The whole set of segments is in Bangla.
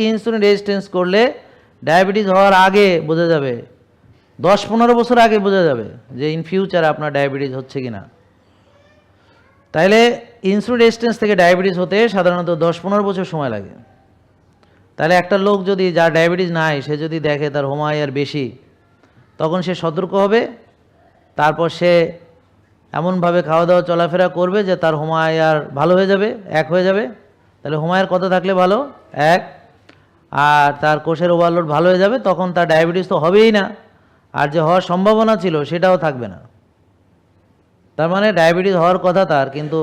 ইনসুলিন রেজিস্ট্যান্স করলে ডায়াবেটিস হওয়ার আগে বোঝা যাবে, 10-15 বছর আগে বোঝা যাবে যে ইন ফিউচার আপনার ডায়াবেটিস হচ্ছে কি না। তাইলে ইনসুলিন রেজিস্ট্যান্স থেকে ডায়াবেটিস হতে সাধারণত 10-15 বছর সময় লাগে। তাহলে একটা লোক যদি, যার ডায়াবেটিস নাই, সে যদি দেখে তার হোমায়ার বেশি, তখন সে সতর্ক হবে। তারপর সে এমনভাবে খাওয়া দাওয়া চলাফেরা করবে যে তার হোমায়ার ভালো হয়ে যাবে, 1 হয়ে যাবে। তাহলে হোমায়ার কত থাকলে ভালো? 1। আর তার কোষের ওভারলোড ভালো হয়ে যাবে, তখন তার ডায়াবেটিস তো হবেই না, আর যে হওয়ার সম্ভাবনা ছিল সেটাও থাকবে না। তার মানে ডায়াবেটিস হওয়ার কথা তার, কিন্তু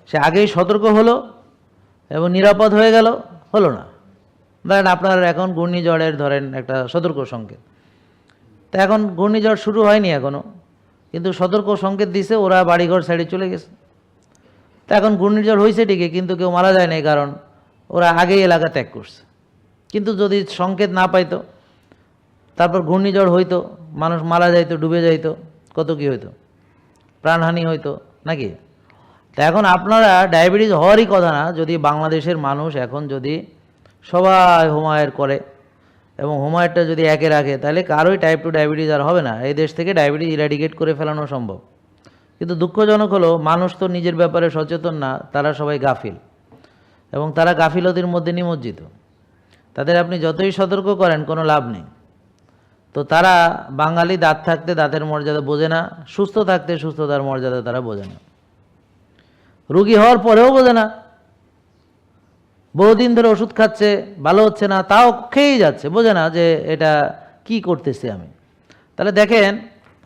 সে আগেই সতর্ক হলো এবং নিরাপদ হয়ে গেল, হলো না। ধরেন আপনার এখন ঘূর্ণিঝড়ের একটা সতর্ক সংকেত, তা এখন ঘূর্ণিঝড় শুরু হয়নি এখনও, কিন্তু সতর্ক সংকেত দিছে, ওরা বাড়িঘর সাইডে চলে গেছে। তা এখন ঘূর্ণিঝড় হয়েছে ঠিকই, কিন্তু কেউ মারা যায় নাই, কারণ ওরা আগেই এলাকা ত্যাগ করছে। কিন্তু যদি সংকেত না পাইতো, তারপর ঘূর্ণিঝড় হইতো, মানুষ মারা যাইতো, ডুবে যাইতো, কত কি হইতো, প্রাণহানি হইতো নাকি। তা এখন আপনারা ডায়াবেটিস হওয়ারই কথা না, যদি বাংলাদেশের মানুষ এখন যদি সবাই হোমায়ার করে এবং হোমায়ারটা যদি একে রাখে, তাহলে কারোই টাইপ 2 ডায়াবেটিস আর হবে না। এই দেশ থেকে ডায়াবেটিস ইরাডিকেট করে ফেলানো সম্ভব। কিন্তু দুঃখজনক হলো, মানুষ তো নিজের ব্যাপারে সচেতন না, তারা সবাই গাফিল এবং তারা গাফিলতির মধ্যে নিমজ্জিত। তাদের আপনি যতই সতর্ক করেন কোনো লাভ নেই। তো তারা বাঙালি দাঁত থাকতে দাঁতের মর্যাদা বোঝে না, সুস্থ থাকতে সুস্থতার মর্যাদা তারা বোঝে না, রোগী হওয়ার পরেও বোঝে না। বহুদিন ধরে ওষুধ খাচ্ছে, ভালো হচ্ছে না, তাও খেয়েই যাচ্ছে, বোঝে না যে এটা কি করতেছি আমি। তাহলে দেখেন,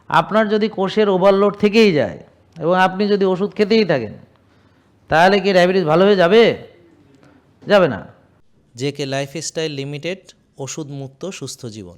আপনার যদি কোষের ওভারলোড থেকেই যায় এবং আপনি যদি ওষুধ খেতেই থাকেন, তাহলে কি ডায়াবেটিস ভালো হয়ে যাবে? যাবে না। জেকে লাইফস্টাইল লিমিটেড, ওষুধ মুক্ত সুস্থ জীবন।